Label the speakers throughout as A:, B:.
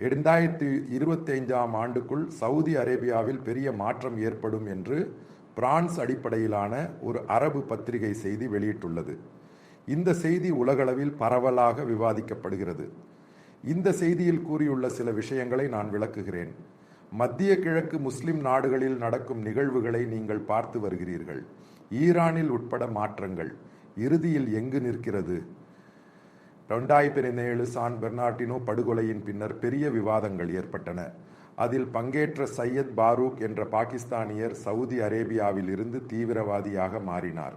A: 2025ஆம் ஆண்டுக்குள் சவுதி அரேபியாவில் பெரிய மாற்றம் ஏற்படும் என்று பிரான்ஸ் அடிப்படையிலான ஒரு அரபு பத்திரிகை செய்தி வெளியிட்டுள்ளது. இந்த செய்தி உலகளவில் பரவலாக விவாதிக்கப்படுகிறது. இந்த செய்தியில் கூறியுள்ள சில விஷயங்களை நான் விளக்குகிறேன். மத்திய கிழக்கு முஸ்லிம் நாடுகளில் நடக்கும் நிகழ்வுகளை நீங்கள் பார்த்து வருகிறீர்கள். ஈரானில் உட்பட மாற்றங்கள் இறுதியில் எங்கு நிற்கிறது? 2017 சான் பெர்னார்டினோ படுகொலையின் பின்னர் பெரிய விவாதங்கள் ஏற்பட்டன. அதில் பங்கேற்ற சையத் பாரூக் என்ற பாகிஸ்தானியர் சவுதி அரேபியாவில் இருந்து தீவிரவாதியாக மாறினார்.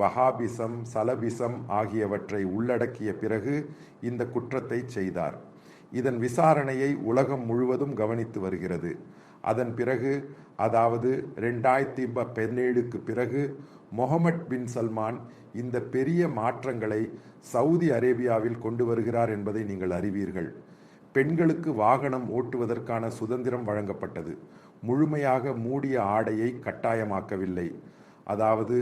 A: வஹாபிசம், சலபிசம் ஆகியவற்றை உள்ளடக்கிய பிறகு இந்த குற்றத்தை செய்தார். இதன் விசாரணையை உலகம் முழுவதும் கவனித்து வருகிறது. அதன் பிறகு, அதாவது 2017க்கு பிறகு முகமது பின் சல்மான் இந்த பெரிய மாற்றங்களை சவுதி அரேபியாவில் கொண்டு வருகிறார் என்பதை நீங்கள் அறிவீர்கள். பெண்களுக்கு வாகனம் ஓட்டுவதற்கான சுதந்திரம் வழங்கப்பட்டது. முழுமையாக மூடிய ஆடையை கட்டாயமாக்கவில்லை. அதாவது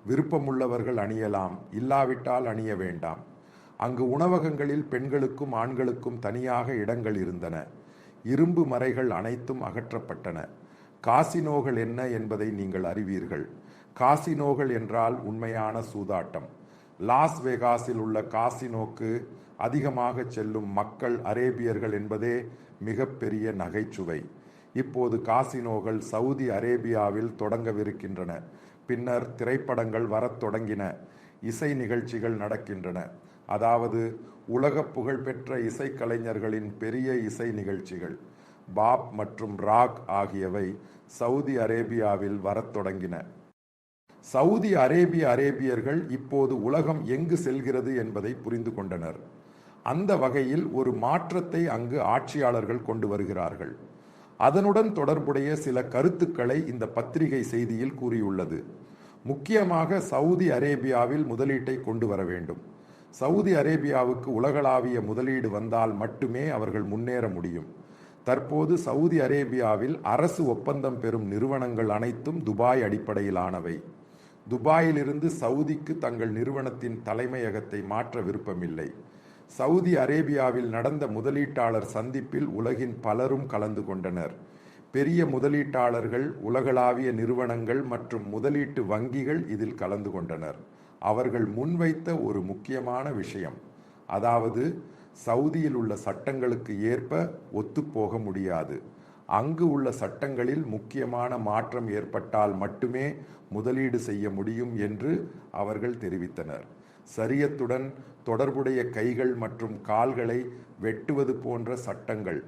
A: விருப்பமுள்ளவர்கள் அணியலாம், இல்லாவிட்டால் அணிய வேண்டாம். அங்கு உணவகங்களில் பெண்களுக்கும் ஆண்களுக்கும் தனியாக இடங்கள் இருந்தன. இரும்பு மறைகள் அனைத்தும் அகற்றப்பட்டன. காசினோகள் என்ன என்பதை நீங்கள் அறிவீர்கள். காசினோகள் என்றால் உண்மையான சூதாட்டம். லாஸ் வேகாஸில் உள்ள காசினோக்கு அதிகமாக செல்லும் மக்கள் அரேபியர்கள் என்பதே மிகப்பெரிய நகைச்சுவை. இப்போது காசினோகள் சவுதி அரேபியாவில் தொடங்கவிருக்கின்றன. பின்னர் திரைப்படங்கள் வரத் தொடங்கின. இசை நிகழ்ச்சிகள் நடக்கின்றன. அதாவது உலக புகழ்பெற்ற இசைக்கலைஞர்களின் பெரிய இசை நிகழ்ச்சிகள் பாப் மற்றும் ராக் ஆகியவை சவுதி அரேபியாவில் வரத் தொடங்கின. சவுதி அரேபியர்கள் இப்போது உலகம் எங்கு செல்கிறது என்பதை புரிந்து கொண்டனர். அந்த வகையில் ஒரு மாற்றத்தை அங்கு ஆட்சியாளர்கள் கொண்டு வருகிறார்கள். அதனுடன் தொடர்புடைய சில கருத்துக்களை இந்த பத்திரிகை செய்தியில் கூறியுள்ளது. முக்கியமாக சவுதி அரேபியாவில் முதலீட்டை கொண்டு வர வேண்டும். சவுதி அரேபியாவுக்கு உலகளாவிய முதலீடு வந்தால் மட்டுமே அவர்கள் முன்னேற முடியும். தற்போது சவுதி அரேபியாவில் அரசு ஒப்பந்தம் பெறும் நிறுவனங்கள் அனைத்தும் துபாய் அடிப்படையிலானவை. துபாயிலிருந்து சவுதிக்கு தங்கள் நிறுவனத்தின் தலைமையகத்தை மாற்ற விருப்பமில்லை. சவுதி அரேபியாவில் நடந்த முதலீட்டாளர் சந்திப்பில் உலகின் பலரும் கலந்து கொண்டனர். பெரிய முதலீட்டாளர்கள், உலகளாவிய நிறுவனங்கள் மற்றும் முதலீட்டு வங்கிகள் இதில் கலந்து கொண்டனர். அவர்கள் முன்வைத்த ஒரு முக்கியமான விஷயம், அதாவது சவுதியில் உள்ள சட்டங்களுக்கு ஏற்ப ஒத்துப்போக முடியாது. அங்கு உள்ள சட்டங்களில் முக்கியமான மாற்றம் ஏற்பட்டால் மட்டுமே முதலீடு செய்ய முடியும் என்று அவர்கள் தெரிவித்தனர். சரியத்துடன் தொடர்புடைய கைகள் மற்றும் கால்களை வெட்டுவது போன்ற சட்டங்கள்.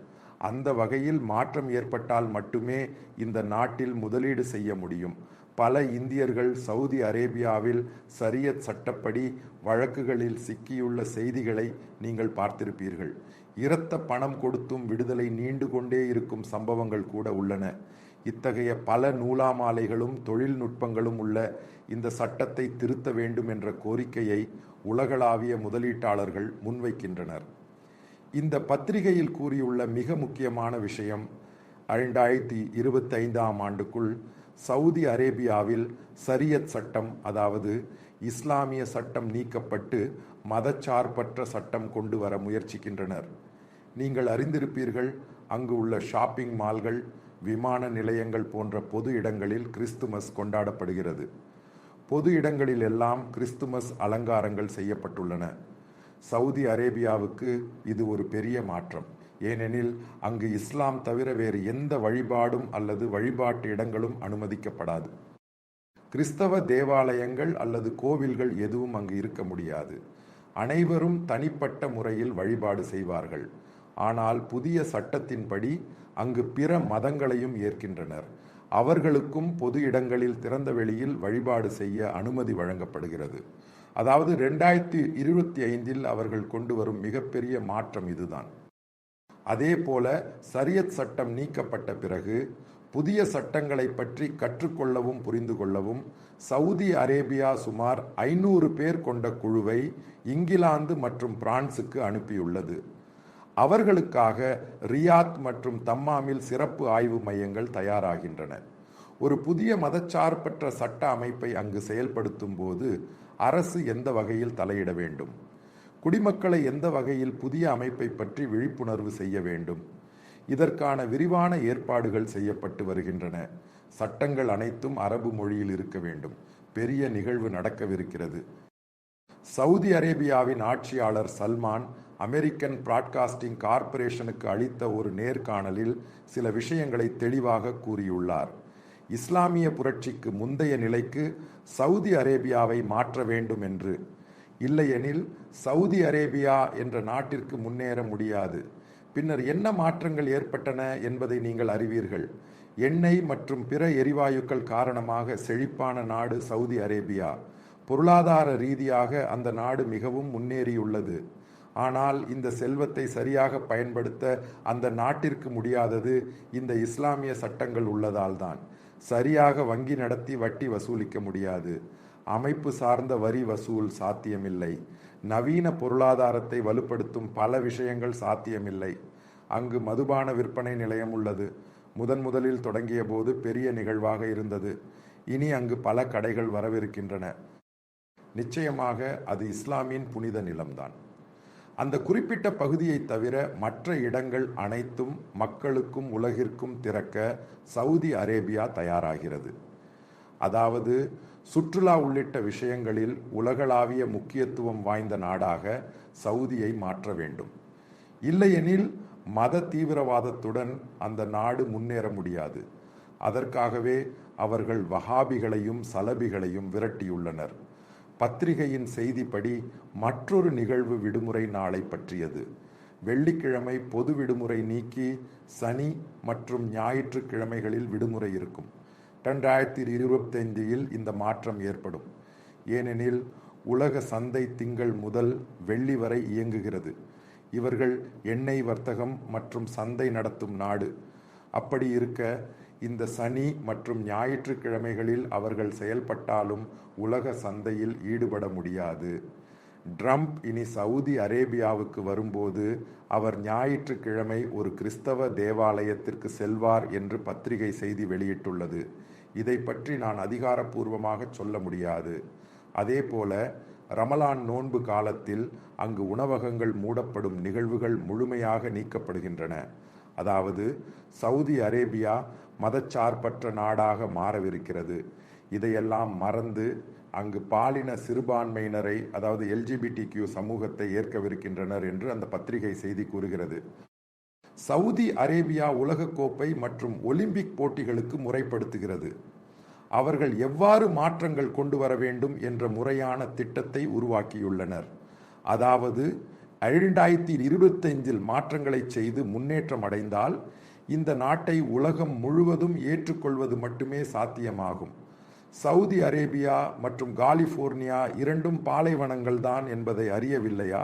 A: அந்த வகையில் மாற்றம் ஏற்பட்டால் மட்டுமே இந்த நாட்டில் முதலீடு செய்ய முடியும். பல இந்தியர்கள் சவுதி அரேபியாவில் சரியத் சட்டப்படி வழக்குகளில் சிக்கியுள்ள செய்திகளை நீங்கள் பார்த்திருப்பீர்கள். இரத்த பணம் கொடுத்தும் விடுதலை நீண்டு கொண்டே இருக்கும் சம்பவங்கள் கூட உள்ளன. இத்தகைய பல நூலாமாலைகளும் தொழில்நுட்பங்களும் உள்ள இந்த சட்டத்தை திருத்த வேண்டும் என்ற கோரிக்கையை உலகளாவிய முதலீட்டாளர்கள் முன்வைக்கின்றனர். இந்த பத்திரிகையில் கூறியுள்ள மிக முக்கியமான விஷயம், 2025ஆம் ஆண்டுக்குள் சவுதி அரேபியாவில் சரியத் சட்டம், அதாவது இஸ்லாமிய சட்டம் நீக்கப்பட்டு மதச்சார்பற்ற சட்டம் கொண்டு வர முயற்சிக்கின்றனர். நீங்கள் அறிந்திருப்பீர்கள், அங்கு உள்ள ஷாப்பிங் மால்கள், விமான நிலையங்கள் போன்ற பொது இடங்களில் கிறிஸ்துமஸ் கொண்டாடப்படுகிறது. பொது இடங்களில் எல்லாம் கிறிஸ்துமஸ் அலங்காரங்கள் செய்யப்பட்டுள்ளன. சவுதி அரேபியாவுக்கு இது ஒரு பெரிய மாற்றம். ஏனெனில் அங்கு இஸ்லாம் தவிர வேறு எந்த வழிபாடும் அல்லது வழிபாட்டு இடங்களும் அனுமதிக்கப்படாது. கிறிஸ்தவ தேவாலயங்கள் அல்லது கோவில்கள் எதுவும் அங்கு இருக்க முடியாது. அனைவரும் தனிப்பட்ட முறையில் வழிபாடு செய்வார்கள். ஆனால் புதிய சட்டத்தின்படி அங்கு பிற மதங்களையும் ஏற்கின்றனர். அவர்களுக்கும் பொது இடங்களில் திறந்த வெளியில் வழிபாடு செய்ய அனுமதி வழங்கப்படுகிறது. அதாவது 2025இல் அவர்கள் கொண்டு வரும் மிகப்பெரிய மாற்றம் இதுதான். அதே போல சரியத் சட்டம் நீக்கப்பட்ட பிறகு புதிய சட்டங்களை பற்றி கற்றுக்கொள்ளவும் புரிந்து கொள்ளவும் சவுதி அரேபியா சுமார் 500 பேர் கொண்ட குழுவை இங்கிலாந்து மற்றும் பிரான்சுக்கு அனுப்பியுள்ளது. அவர்களுக்காக ரியாத் மற்றும் தம்மாமில் சிறப்பு ஆய்வு மையங்கள் தயாராகின்றன. ஒரு புதிய மதச்சார்பற்ற சட்ட அமைப்பை அங்கு செயல்படுத்தும் போது அரசு எந்த வகையில் தலையிட வேண்டும்? குடிமக்களை எந்த வகையில் புதிய அமைப்பை பற்றி விழிப்புணர்வு செய்ய வேண்டும்? இதற்கான விரிவான ஏற்பாடுகள் செய்யப்பட்டு வருகின்றன. சட்டங்கள் அனைத்தும் அரபு மொழியில் இருக்க வேண்டும். பெரிய நிகழ்வு நடக்கவிருக்கிறது. சவுதி அரேபியாவின் ஆட்சியாளர் சல்மான் அமெரிக்கன் பிராட்காஸ்டிங் கார்ப்பரேஷனுக்கு அளித்த ஒரு நேர்காணலில் சில விஷயங்களை தெளிவாக கூறியுள்ளார். இஸ்லாமிய புரட்சிக்கு முந்தைய நிலைக்கு சவுதி அரேபியாவை மாற்ற வேண்டும் என்று. இல்லையெனில் சவுதி அரேபியா என்ற நாட்டிற்கு முன்னேற முடியாது. பின்னர் என்ன மாற்றங்கள் ஏற்பட்டன என்பதை நீங்கள் அறிவீர்கள். எண்ணெய் மற்றும் பிற எரிவாயுக்கள் காரணமாக செழிப்பான நாடு சவுதி அரேபியா. பொருளாதார ரீதியாக அந்த நாடு மிகவும் முன்னேறியுள்ளது. ஆனால் இந்த செல்வத்தை சரியாக பயன்படுத்த அந்த நாட்டிற்கு முடியாதது இந்த இஸ்லாமிய சட்டங்கள் உள்ளதால் தான். சரியாக வங்கி நடத்தி வட்டி வசூலிக்க முடியாது. அமைப்பு சார்ந்த வரி வசூல் சாத்தியமில்லை. நவீன பொருளாதாரத்தை வலுப்படுத்தும் பல விஷயங்கள் சாத்தியமில்லை. அங்கு மதுபான விற்பனை நிலையம் உள்ளது. முதலில் தொடங்கிய போது பெரிய நிகழ்வாக இருந்தது. இனி அங்கு பல கடைகள் வரவிருக்கின்றன. நிச்சயமாக அது இஸ்லாமின் புனித நிலம்தான். அந்த குறிப்பிட்ட பகுதியை தவிர மற்ற இடங்கள் அனைத்தும் மக்களுக்கும் உலகிற்கும் திறக்க சவுதி அரேபியா தயாராகிறது. அதாவது சுற்றுலா உள்ளிட்ட விஷயங்களில் உலகளாவிய முக்கியத்துவம் வாய்ந்த நாடாக சவுதியை மாற்ற வேண்டும். இல்லையெனில் மத தீவிரவாதத்துடன் அந்த நாடு முன்னேற முடியாது. அதற்காகவே அவர்கள் வஹாபிகளையும் சலபிகளையும் விரட்டியுள்ளனர். பத்திரிகையின் செய்திப்படி மற்றொரு நிகழ்வு விடுமுறை நாளை பற்றியது. வெள்ளிக்கிழமை பொது விடுமுறை நீக்கி சனி மற்றும் ஞாயிற்றுக்கிழமைகளில் விடுமுறை இருக்கும். 2025 இந்த மாற்றம் ஏற்படும். ஏனெனில் உலக சந்தை திங்கள் முதல் வெள்ளி வரை இயங்குகிறது. இவர்கள் எண்ணெய் வர்த்தகம் மற்றும் சந்தை நடத்தும் நாடு. அப்படி இருக்க இந்த சனி மற்றும் ஞாயிற்றுக்கிழமைகளில் அவர்கள் செயல்பட்டாலும் உலக சந்தையில் ஈடுபட முடியாது. ட்ரம்ப் இனி சவுதி அரேபியாவுக்கு வரும்போது அவர் ஞாயிற்றுக்கிழமை ஒரு கிறிஸ்தவ தேவாலயத்திற்கு செல்வார் என்று பத்திரிகை செய்தி வெளியிட்டுள்ளது. இதை பற்றி நான் அதிகாரப்பூர்வமாக சொல்ல முடியாது. அதே போல ரமலான் நோன்பு காலத்தில் அங்கு உணவகங்கள் மூடப்படும் நிகழ்வுகள் முழுமையாக நீக்கப்படுகின்றன. அதாவது சவுதி அரேபியா மதச்சார்பற்ற நாடாக மாறவிருக்கிறது. இதையெல்லாம் மறந்து அங்கு பாலின சிறுபான்மையினரை, அதாவது LGBTQ சமூகத்தை ஏற்கவிருக்கின்றனர் என்று அந்த பத்திரிகை செய்தி கூறுகிறது. சவுதி அரேபியா உலகக்கோப்பை மற்றும் ஒலிம்பிக் போட்டிகளுக்கு முறைப்படுத்துகிறது. அவர்கள் எவ்வாறு மாற்றங்கள் கொண்டு வர வேண்டும் என்ற முறையான திட்டத்தை உருவாக்கியுள்ளனர். அதாவது 2025 மாற்றங்களை செய்து முன்னேற்றம் அடைந்தால் இந்த நாட்டை உலகம் முழுவதும் ஏற்றுக்கொள்வது மட்டுமே சாத்தியமாகும். சவுதி அரேபியா மற்றும் காலிபோர்னியா இரண்டும் பாலைவனங்கள் தான் என்பதை அறியவில்லையா?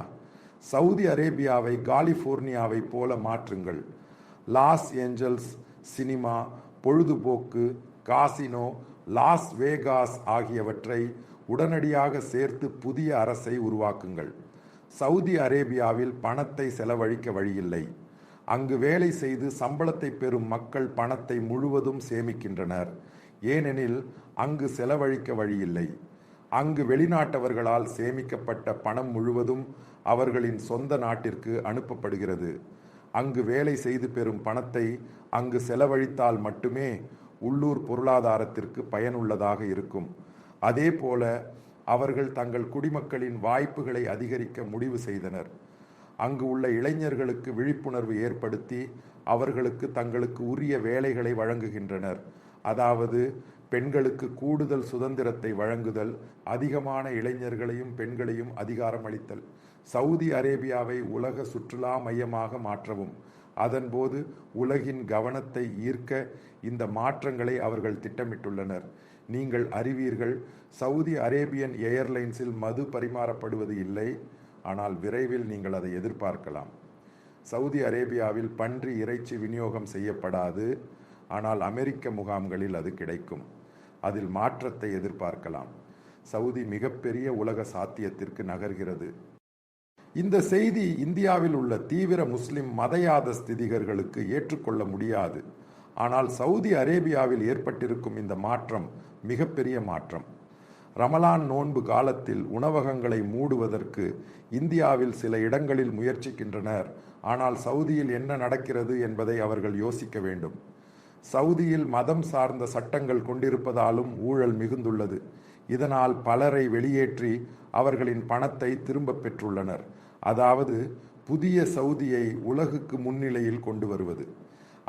A: சவுதி அரேபியாவை காலிபோர்னியாவை போல மாற்றுங்கள். லாஸ் ஏஞ்சல்ஸ் சினிமா, பொழுதுபோக்கு, காசினோ, லாஸ் வேகாஸ் ஆகியவற்றை உடனடியாக சேர்த்து புதிய அரசை உருவாக்குங்கள். சவுதி அரேபியாவில் பணத்தை செலவழிக்க வழியில்லை. அங்கு வேலை செய்து சம்பளத்தை பெறும் மக்கள் பணத்தை முழுவதும் சேமிக்கின்றனர். ஏனெனில் அங்கு செலவழிக்க வழியில்லை. அங்கு வெளிநாட்டவர்களால் சேமிக்கப்பட்ட பணம் முழுவதும் அவர்களின் சொந்த நாட்டிற்கு அனுப்பப்படுகிறது. அங்கு வேலை செய்து பெறும் பணத்தை அங்கு செலவழித்தால் மட்டுமே உள்ளூர் பொருளாதாரத்திற்கு பயனுள்ளதாக இருக்கும். அதே போல அவர்கள் தங்கள் குடிமக்களின் வாய்ப்புகளை அதிகரிக்க முடிவு செய்தனர். அங்கு உள்ள இளைஞர்களுக்கு விழிப்புணர்வு ஏற்படுத்தி அவர்களுக்கு தங்களுக்கு உரிய வேலைகளை வழங்குகின்றனர். அதாவது பெண்களுக்கு கூடுதல் சுதந்திரத்தை வழங்குதல், அதிகமான இளைஞர்களையும் பெண்களையும் அதிகாரம் அளித்தல். சவுதி அரேபியாவை உலக சுற்றுலா மையமாக மாற்றவும். அதன்போது உலகின் கவனத்தை ஈர்க்க இந்த மாற்றங்களை அவர்கள் திட்டமிட்டுள்ளனர். நீங்கள் அறிவீர்கள், சவுதி அரேபியன் ஏர்லைன்ஸில் மது பரிமாறப்படுவது இல்லை. ஆனால் விரைவில் நீங்கள் அதை எதிர்பார்க்கலாம். சவுதி அரேபியாவில் பன்றி இறைச்சி விநியோகம் செய்யப்படாது. ஆனால் அமெரிக்க முகாம்களில் அது கிடைக்கும். அதில் மாற்றத்தை எதிர்பார்க்கலாம். சவுதி மிகப்பெரிய உலக சாத்தியத்திற்கு நகர்கிறது. இந்த செய்தி இந்தியாவில் உள்ள தீவிர முஸ்லிம் மதயாத ஸ்திதிகர்களுக்கு ஏற்றுக்கொள்ள முடியாது. ஆனால் சவுதி அரேபியாவில் ஏற்பட்டிருக்கும் இந்த மாற்றம் மிகப்பெரிய மாற்றம். ரமலான் நோன்பு காலத்தில் உணவகங்களை மூடுவதற்கு இந்தியாவில் சில இடங்களில் முயற்சிக்கின்றனர். ஆனால் சவுதியில் என்ன நடக்கிறது என்பதை அவர்கள் யோசிக்க வேண்டும். சவுதியில் மதம் சார்ந்த சட்டங்கள் கொண்டிருப்பதாலும் ஊழல் மிகுந்துள்ளது. இதனால் பலரை வெளியேற்றி அவர்களின் பணத்தை திரும்ப பெற்றுள்ளனர். அதாவது புதிய சவுதியை உலகுக்கு முன்னிலையில் கொண்டு வருவது.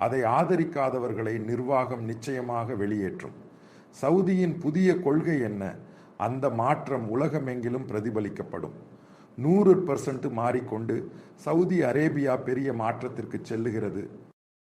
A: அதை ஆதரிக்காதவர்களை நிர்வாகம் நிச்சயமாக வெளியேற்றும். சவுதியின் புதிய கொள்கை என்ன? அந்த மாற்றம் உலகமெங்கிலும் பிரதிபலிக்கப்படும். 100% மாறிக்கொண்டு சவுதி அரேபியா பெரிய மாற்றத்திற்கு செல்லுகிறது.